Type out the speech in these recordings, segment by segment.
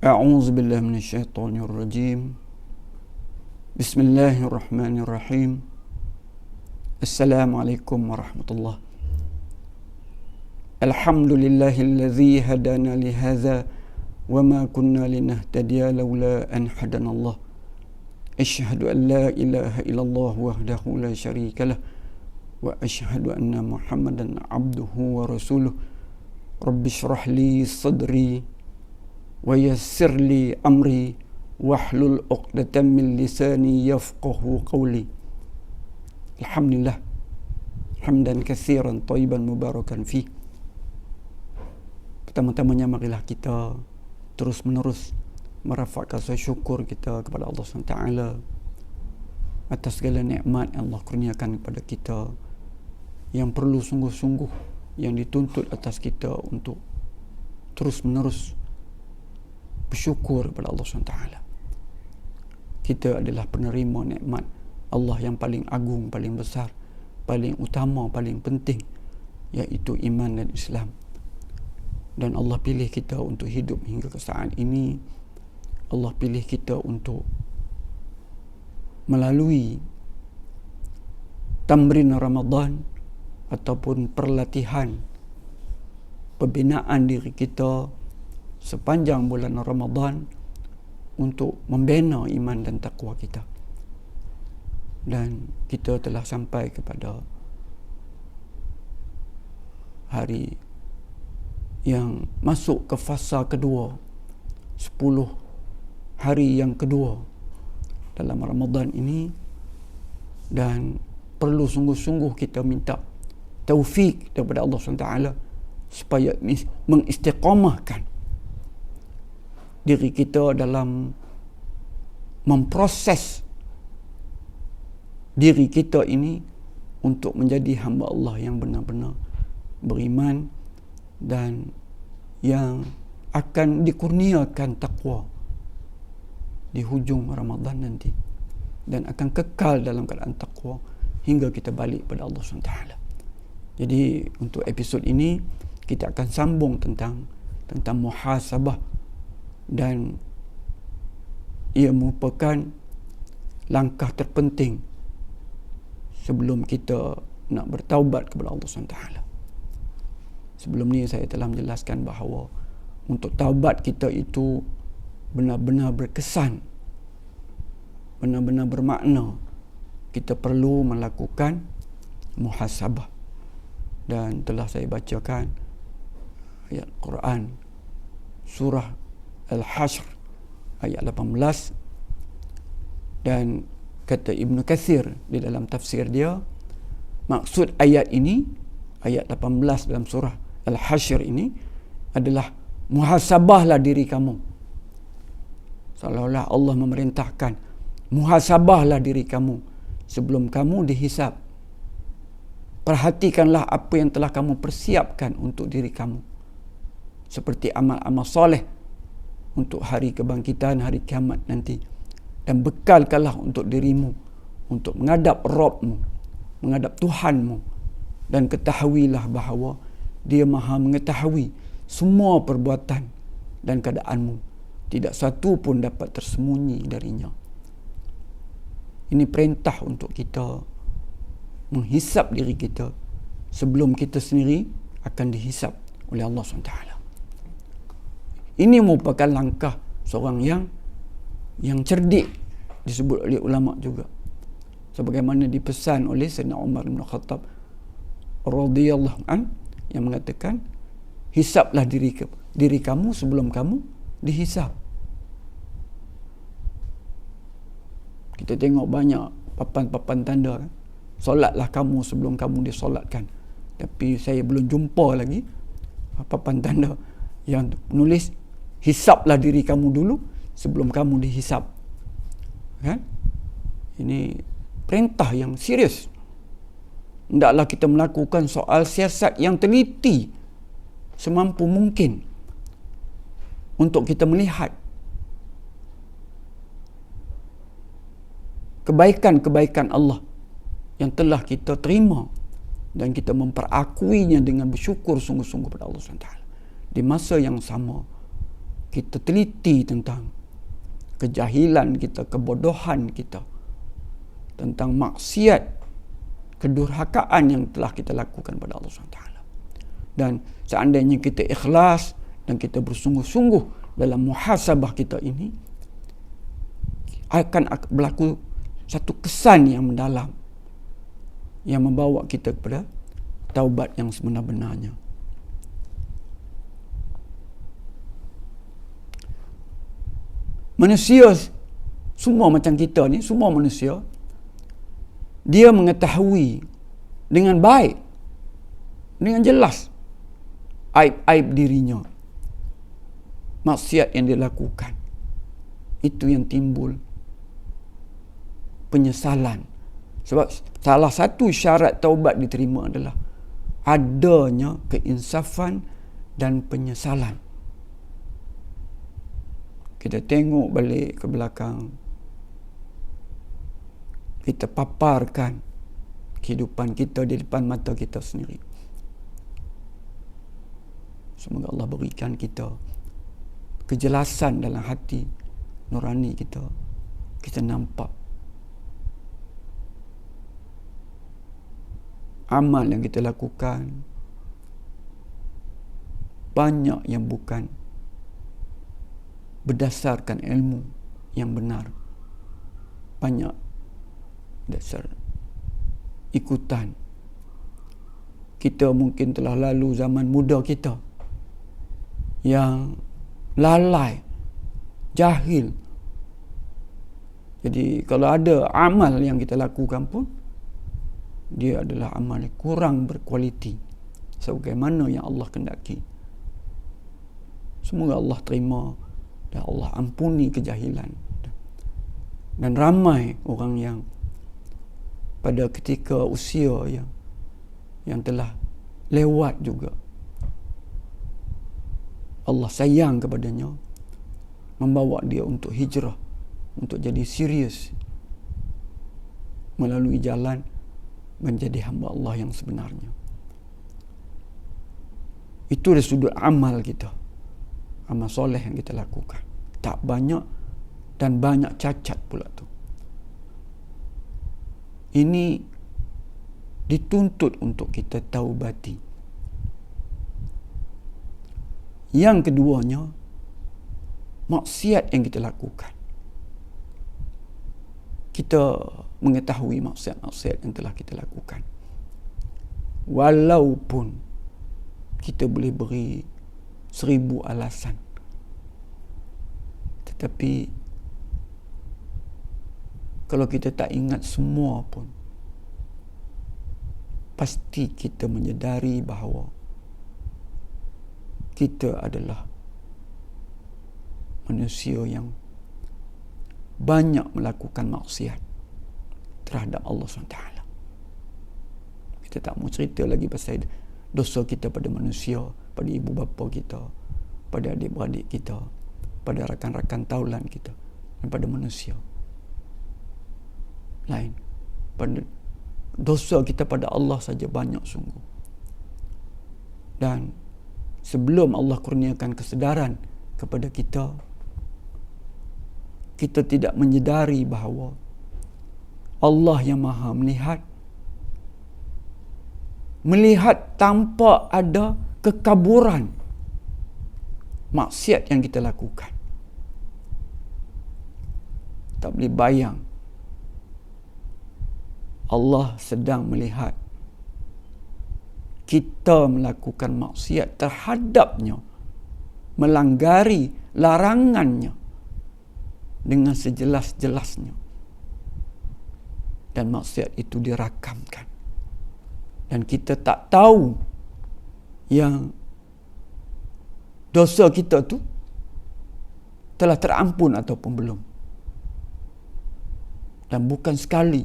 A'udzu billahi minasyaitonir rajim. Bismillahirrahmanirrahim. Assalamualaikum warahmatullahi. Alhamdulillahilladzi hadana li hadza wa ma kunna linahtadiya laula an hadanallah. Asyhadu an la ilaha illallah wahdahu la syarikalah wa asyhadu anna Muhammadan abduhu wa rasuluh. Rabbi shrah li sadri wa yassir li amri wahlul 'uqdatam min lisani yafqahu qawli. Alhamdulillah hamdan katsiran thayyiban mubarakan fi. Pertama-tamanya marilah kita terus menerus merafakkan syukur kita kepada Allah SWT atas segala nikmat yang Allah kurniakan kepada kita, yang perlu sungguh-sungguh yang dituntut atas kita untuk terus menerus bersyukur kepada Allah SWT. Kita adalah penerima nikmat Allah yang paling agung, paling besar, paling utama, paling penting, iaitu iman dan Islam. Dan Allah pilih kita untuk hidup hingga ke saat ini. Allah pilih kita untuk melalui tamrin Ramadan ataupun perlatihan pembinaan diri kita sepanjang bulan Ramadan untuk membina iman dan takwa kita. Dan kita telah sampai kepada hari yang masuk ke fasa kedua, 10 hari yang kedua dalam Ramadan ini, dan perlu sungguh-sungguh kita minta taufik daripada Allah SWT supaya mengistiqamahkan diri kita dalam memproses diri kita ini untuk menjadi hamba Allah yang benar-benar beriman dan yang akan dikurniakan takwa di hujung Ramadan nanti, dan akan kekal dalam keadaan takwa hingga kita balik pada Allah SWT. Jadi untuk episod ini kita akan sambung tentang muhasabah, dan ia merupakan langkah terpenting sebelum kita nak bertaubat kepada Allah SWT. Sebelum ni saya telah menjelaskan bahawa untuk taubat kita itu benar-benar berkesan, benar-benar bermakna. Kita perlu melakukan muhasabah, dan telah saya bacakan ayat Quran surah Al-Hashr ayat 18, dan kata Ibnu Katsir di dalam tafsir dia, maksud ayat ini, ayat 18 dalam surah Al-Hashr ini adalah muhasabahlah diri kamu. Seolah-olah Allah memerintahkan, muhasabahlah diri kamu sebelum kamu dihisab. Perhatikanlah apa yang telah kamu persiapkan untuk diri kamu, seperti amal-amal soleh untuk hari kebangkitan, hari kiamat nanti. Dan bekalkanlah untuk dirimu untuk menghadap Rabbmu, menghadap Tuhanmu, dan ketahuilah bahawa Dia Maha mengetahui semua perbuatan dan keadaanmu. Tidak satu pun dapat tersembunyi darinya. Ini perintah untuk kita menghisap diri kita sebelum kita sendiri akan dihisap oleh Allah SWT. Ini merupakan langkah seorang yang cerdik, disebut oleh ulama juga, sebagaimana dipesan oleh Sayyidina Umar bin Khattab radhiyallahu an, yang mengatakan, hisaplah diri kamu sebelum kamu dihisap. Kita tengok banyak papan-papan tanda kan? Solatlah kamu sebelum kamu disolatkan. Tapi saya belum jumpa lagi papan tanda yang menulis hisaplah diri kamu dulu sebelum kamu dihisap. Kan? Ini perintah yang serius. Hendaklah kita melakukan soal siasat yang teliti semampu mungkin untuk kita melihat kebaikan-kebaikan Allah yang telah kita terima, dan kita memperakuinya dengan bersyukur sungguh-sungguh pada Allah SWT. Di masa yang sama, kita teliti tentang kejahilan kita, kebodohan kita, tentang maksiat, kedurhakaan yang telah kita lakukan pada Allah SWT. Dan seandainya kita ikhlas dan kita bersungguh-sungguh dalam muhasabah kita ini, akan berlaku satu kesan yang mendalam yang membawa kita kepada taubat yang sebenar-benarnya. Manusia semua macam kita ni, semua manusia, dia mengetahui dengan baik, dengan jelas aib-aib dirinya, maksiat yang dia lakukan. Itu yang timbul penyesalan. Sebab salah satu syarat taubat diterima adalah adanya keinsafan dan penyesalan. Kita tengok balik ke belakang, kita paparkan kehidupan kita di depan mata kita sendiri. Semoga Allah berikan kita kejelasan dalam hati nurani kita. Kita nampak amal yang kita lakukan banyak yang bukan berdasarkan ilmu yang benar, banyak dasar ikutan. Kita mungkin telah lalu zaman muda kita yang lalai, jahil. Jadi kalau ada amal yang kita lakukan pun, dia adalah amal yang kurang berkualiti sebagaimana yang Allah kendaki. Semoga Allah terima dan Allah ampuni kejahilan. Dan ramai orang yang pada ketika usia yang telah lewat juga, Allah sayang kepadanya, membawa dia untuk hijrah, untuk jadi serius melalui jalan menjadi hamba Allah yang sebenarnya. Itu dari sudut amal kita, amal soleh yang kita lakukan. Tak banyak dan banyak cacat pula tu. Ini dituntut untuk kita taubati. Yang keduanya, maksiat yang kita lakukan. Kita mengetahui maksiat-maksiat yang telah kita lakukan. Walaupun kita boleh beri 1000 alasan, tetapi kalau kita tak ingat semua pun, pasti kita menyedari bahawa kita adalah manusia yang banyak melakukan maksiat terhadap Allah SWT. Kita tak mau cerita lagi pasal dosa kita pada manusia, pada ibu bapa kita, pada adik-beradik kita, pada rakan-rakan taulan kita, dan pada manusia lain. Pada dosa kita pada Allah saja banyak sungguh. Dan sebelum Allah kurniakan kesedaran kepada kita, kita tidak menyedari bahawa Allah yang Maha melihat tanpa ada kekaburan maksiat yang kita lakukan. Tak boleh bayang Allah sedang melihat kita melakukan maksiat terhadapnya, melanggari larangannya dengan sejelas-jelasnya, dan maksiat itu dirakamkan, dan kita tak tahu yang dosa kita tu telah terampun ataupun belum. Dan bukan sekali,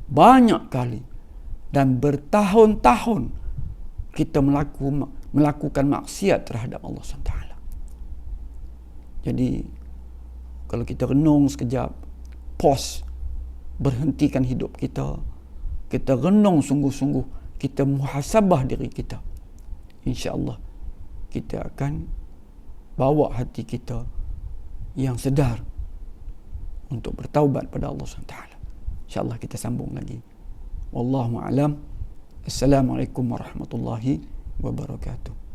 banyak kali, dan bertahun-tahun kita melakukan maksiat terhadap Allah SWT. Jadi kalau kita renung sekejap, pause, berhentikan hidup kita, kita renung sungguh-sungguh, kita muhasabah diri kita, insya-Allah kita akan bawa hati kita yang sedar untuk bertaubat pada Allah SWT. InsyaAllah kita sambung lagi. Wallahu a'lam. Assalamualaikum warahmatullahi wabarakatuh.